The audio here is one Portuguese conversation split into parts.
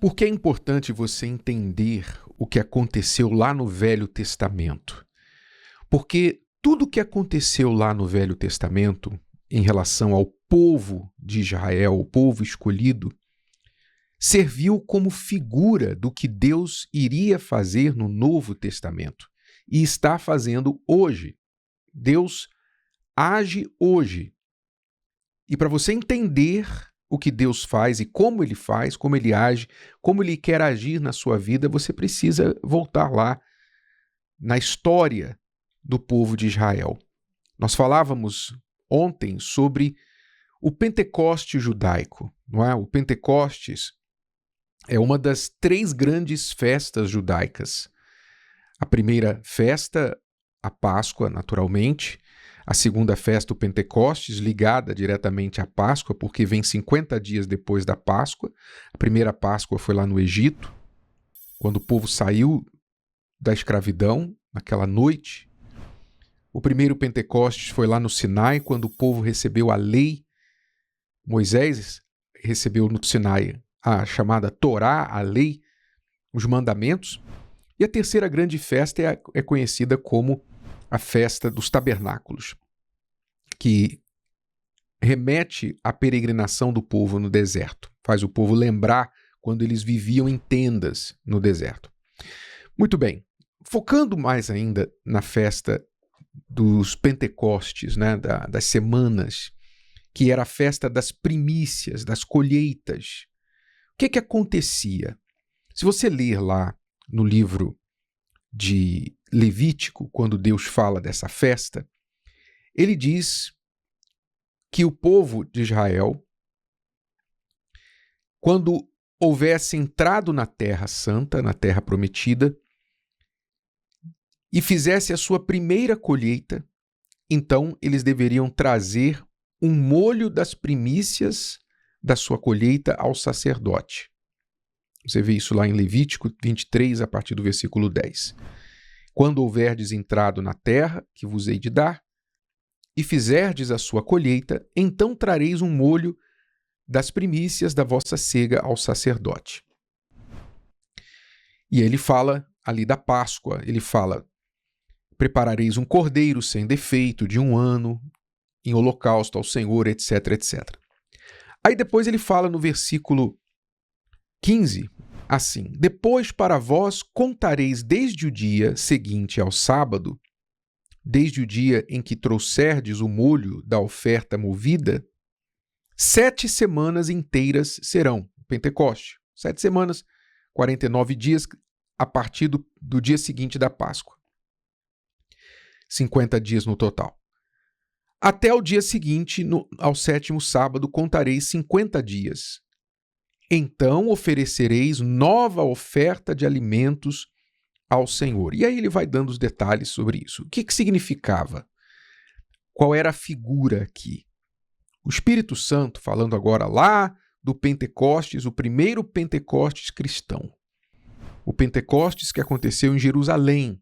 Por que é importante você entender o que aconteceu lá no Velho Testamento? Porque tudo o que aconteceu lá no Velho Testamento, em relação ao povo de Israel, o povo escolhido, serviu como figura do que Deus iria fazer no Novo Testamento e está fazendo hoje. Deus age hoje. E para você entender o que Deus faz e como ele age, como ele quer agir na sua vida, você precisa voltar lá na história do povo de Israel. Nós falávamos ontem sobre o Pentecoste judaico, não é? O Pentecostes é uma das 3 grandes festas judaicas. A primeira festa, a Páscoa, naturalmente. A segunda festa, o Pentecostes, ligada diretamente à Páscoa, porque vem 50 dias depois da Páscoa. A primeira Páscoa foi lá no Egito, quando o povo saiu da escravidão, naquela noite. O primeiro Pentecostes foi lá no Sinai, quando o povo recebeu a lei. Moisés recebeu no Sinai a chamada Torá, a lei, os mandamentos. E a terceira grande festa é conhecida como a festa dos tabernáculos, que remete à peregrinação do povo no deserto. Faz o povo lembrar quando eles viviam em tendas no deserto. Muito bem, focando mais ainda na festa dos Pentecostes, né, das semanas, que era a festa das primícias, das colheitas. O que acontecia? Se você ler lá no livro de Levítico, quando Deus fala dessa festa, ele diz que o povo de Israel, quando houvesse entrado na Terra Santa, na Terra Prometida, e fizesse a sua primeira colheita, então eles deveriam trazer um molho das primícias da sua colheita ao sacerdote. Você vê isso lá em Levítico 23, a partir do versículo 10. Quando houverdes entrado na terra, que vos hei de dar, e fizerdes a sua colheita, então trareis um molho das primícias da vossa cega ao sacerdote. E ele fala ali da Páscoa, ele fala: preparareis um cordeiro sem defeito de 1 ano, em holocausto ao Senhor, etc, etc. Aí depois ele fala no versículo 15, assim: depois para vós contareis desde o dia seguinte ao sábado, desde o dia em que trouxerdes o molho da oferta movida, 7 semanas inteiras serão, Pentecoste. 7 semanas, 49 dias, a partir do dia seguinte da Páscoa. 50 dias no total. Até o dia seguinte, ao 7º sábado, contareis 50 dias. Então oferecereis nova oferta de alimentos ao Senhor. E aí ele vai dando os detalhes sobre isso. O que significava? Qual era a figura aqui? O Espírito Santo, falando agora lá do Pentecostes, o primeiro Pentecostes cristão. O Pentecostes que aconteceu em Jerusalém,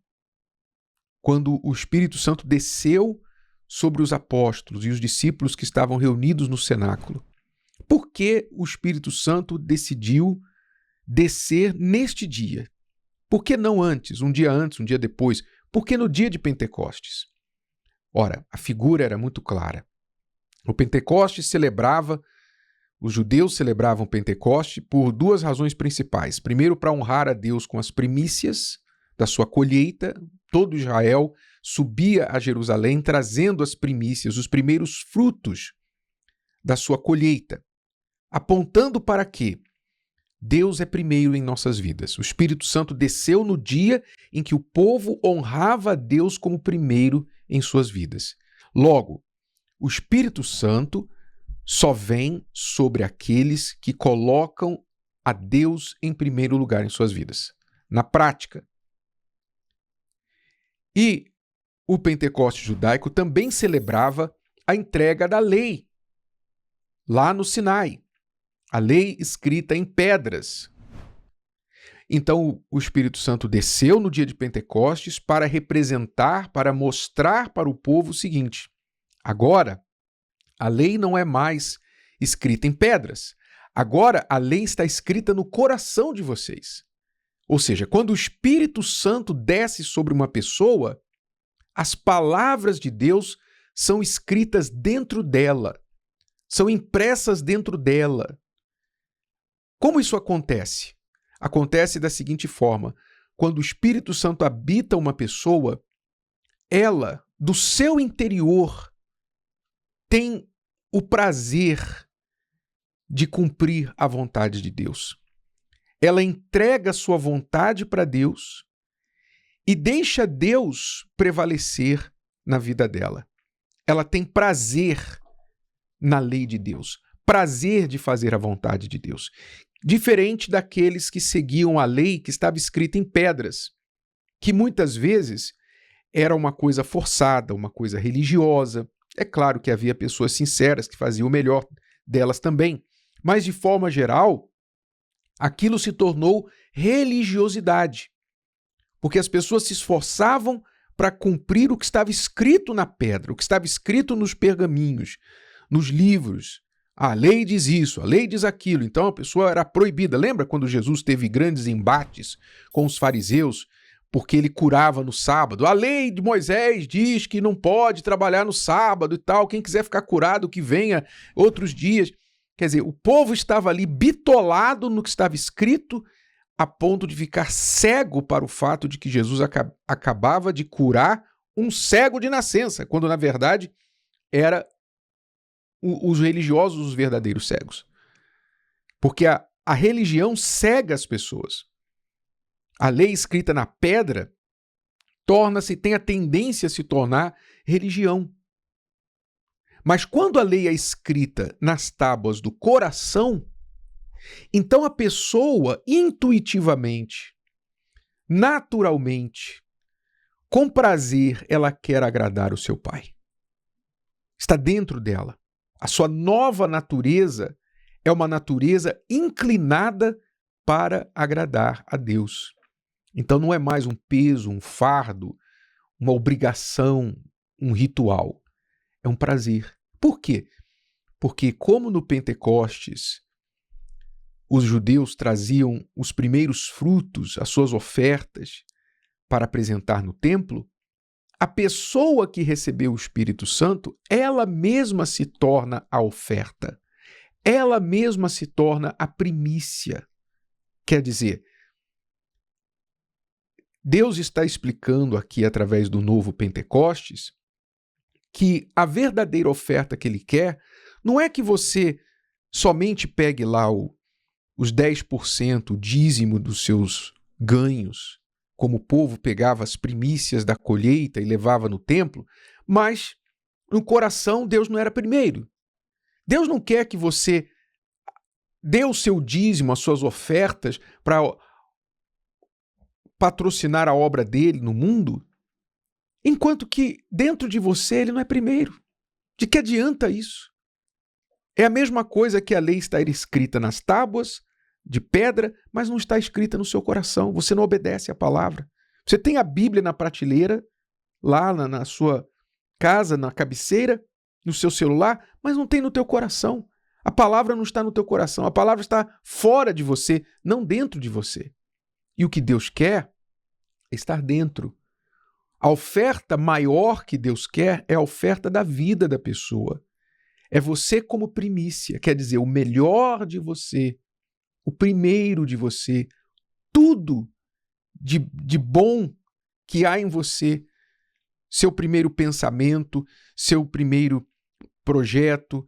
quando o Espírito Santo desceu sobre os apóstolos e os discípulos que estavam reunidos no cenáculo. Por que o Espírito Santo decidiu descer neste dia? Por que não antes, um dia depois? Por que no dia de Pentecostes? Ora, a figura era muito clara. O Pentecostes os judeus celebravam Pentecoste por 2 razões principais. Primeiro, para honrar a Deus com as primícias da sua colheita. Todo Israel subia a Jerusalém trazendo as primícias, os primeiros frutos da sua colheita, apontando para quê? Deus é primeiro em nossas vidas. O Espírito Santo desceu no dia em que o povo honrava a Deus como primeiro em suas vidas. Logo, o Espírito Santo só vem sobre aqueles que colocam a Deus em primeiro lugar em suas vidas. Na prática. E o Pentecoste judaico também celebrava a entrega da lei, lá no Sinai. A lei escrita em pedras. Então o Espírito Santo desceu no dia de Pentecostes para representar, para mostrar para o povo o seguinte: agora, a lei não é mais escrita em pedras. Agora, a lei está escrita no coração de vocês. Ou seja, quando o Espírito Santo desce sobre uma pessoa, as palavras de Deus são escritas dentro dela, são impressas dentro dela. Como isso acontece? Acontece da seguinte forma: quando o Espírito Santo habita uma pessoa, ela, do seu interior, tem o prazer de cumprir a vontade de Deus. Ela entrega a sua vontade para Deus e deixa Deus prevalecer na vida dela. Ela tem prazer na lei de Deus, prazer de fazer a vontade de Deus. Diferente daqueles que seguiam a lei que estava escrita em pedras, que muitas vezes era uma coisa forçada, uma coisa religiosa. É claro que havia pessoas sinceras que faziam o melhor delas também, mas de forma geral, aquilo se tornou religiosidade, porque as pessoas se esforçavam para cumprir o que estava escrito na pedra, o que estava escrito nos pergaminhos, nos livros. A lei diz isso, a lei diz aquilo, então a pessoa era proibida. Lembra quando Jesus teve grandes embates com os fariseus porque ele curava no sábado? A lei de Moisés diz que não pode trabalhar no sábado e tal, quem quiser ficar curado que venha outros dias. Quer dizer, o povo estava ali bitolado no que estava escrito a ponto de ficar cego para o fato de que Jesus acabava de curar um cego de nascença, quando na verdade era os religiosos os verdadeiros cegos. Porque a religião cega as pessoas. A lei escrita na pedra tem a tendência a se tornar religião. Mas quando a lei é escrita nas tábuas do coração, então a pessoa intuitivamente, naturalmente, com prazer, ela quer agradar o seu Pai. Está dentro dela. A sua nova natureza é uma natureza inclinada para agradar a Deus. Então não é mais um peso, um fardo, uma obrigação, um ritual. É um prazer. Por quê? Porque como no Pentecostes os judeus traziam os primeiros frutos, as suas ofertas, para apresentar no templo, a pessoa que recebeu o Espírito Santo, ela mesma se torna a oferta. Ela mesma se torna a primícia. Quer dizer, Deus está explicando aqui, através do novo Pentecostes, que a verdadeira oferta que Ele quer não é que você somente pegue lá os 10%, o dízimo dos seus ganhos, como o povo pegava as primícias da colheita e levava no templo, mas no coração Deus não era primeiro. Deus não quer que você dê o seu dízimo, as suas ofertas para patrocinar a obra dele no mundo, enquanto que dentro de você ele não é primeiro. De que adianta isso? É a mesma coisa que a lei está escrita nas tábuas de pedra, mas não está escrita no seu coração. Você não obedece à palavra. Você tem a Bíblia na prateleira, lá na sua casa, na cabeceira, no seu celular, mas não tem no teu coração. A palavra não está no teu coração. A palavra está fora de você, não dentro de você. E o que Deus quer é estar dentro. A oferta maior que Deus quer é a oferta da vida da pessoa. É você como primícia, quer dizer, o melhor de você, o primeiro de você, tudo de bom que há em você, seu primeiro pensamento, seu primeiro projeto,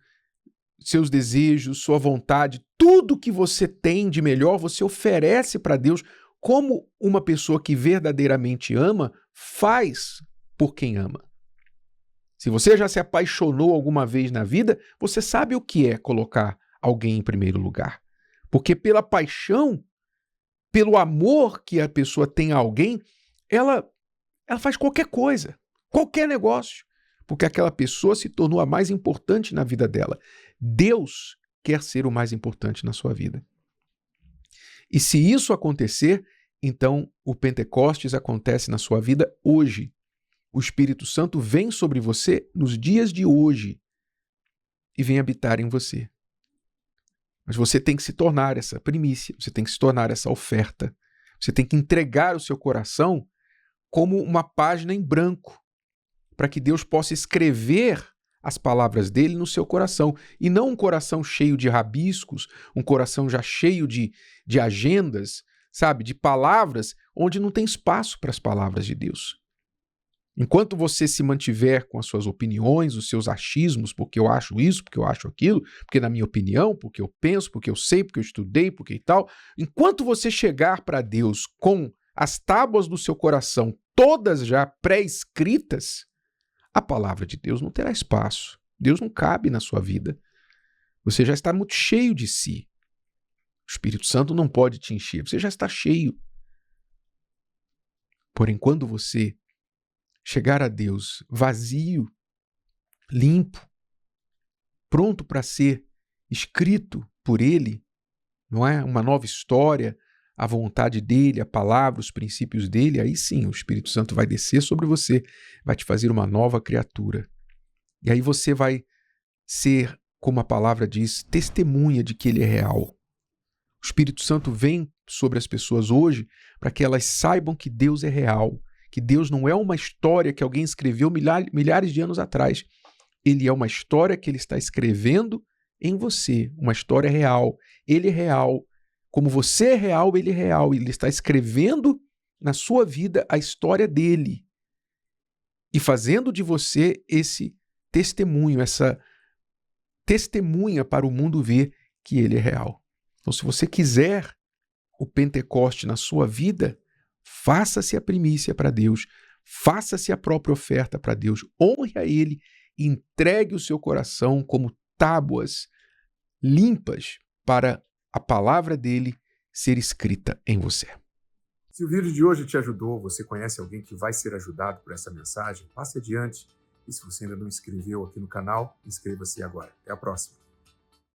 seus desejos, sua vontade, tudo que você tem de melhor, você oferece para Deus como uma pessoa que verdadeiramente ama faz por quem ama. Se você já se apaixonou alguma vez na vida, você sabe o que é colocar alguém em primeiro lugar. Porque pela paixão, pelo amor que a pessoa tem a alguém, ela faz qualquer coisa, qualquer negócio, porque aquela pessoa se tornou a mais importante na vida dela. Deus quer ser o mais importante na sua vida. E se isso acontecer, então o Pentecostes acontece na sua vida hoje. O Espírito Santo vem sobre você nos dias de hoje e vem habitar em você. Mas você tem que se tornar essa primícia, você tem que se tornar essa oferta. Você tem que entregar o seu coração como uma página em branco, para que Deus possa escrever as palavras dele no seu coração. E não um coração cheio de rabiscos, um coração já cheio de agendas, sabe? De palavras, onde não tem espaço para as palavras de Deus. Enquanto você se mantiver com as suas opiniões, os seus achismos, porque eu acho isso, porque eu acho aquilo, porque na minha opinião, porque eu penso, porque eu sei, porque eu estudei, porque e tal, enquanto você chegar para Deus com as tábuas do seu coração todas já pré-escritas, a palavra de Deus não terá espaço. Deus não cabe na sua vida. Você já está muito cheio de si. O Espírito Santo não pode te encher. Você já está cheio. Porém, quando você chegar a Deus vazio, limpo, pronto para ser escrito por Ele, não é? Uma nova história, a vontade dEle, a palavra, os princípios dEle, aí sim o Espírito Santo vai descer sobre você, vai te fazer uma nova criatura. E aí você vai ser, como a palavra diz, testemunha de que Ele é real. O Espírito Santo vem sobre as pessoas hoje para que elas saibam que Deus é real, que Deus não é uma história que alguém escreveu milhares de anos atrás. Ele é uma história que Ele está escrevendo em você, uma história real. Ele é real. Como você é real, Ele é real. Ele está escrevendo na sua vida a história dele e fazendo de você esse testemunho, essa testemunha para o mundo ver que Ele é real. Então, se você quiser o Pentecoste na sua vida, faça-se a primícia para Deus, faça-se a própria oferta para Deus, honre a Ele e entregue o seu coração como tábuas limpas para a palavra dele ser escrita em você. Se o vídeo de hoje te ajudou, você conhece alguém que vai ser ajudado por essa mensagem, passe adiante. E se você ainda não inscreveu aqui no canal, inscreva-se agora. Até a próxima.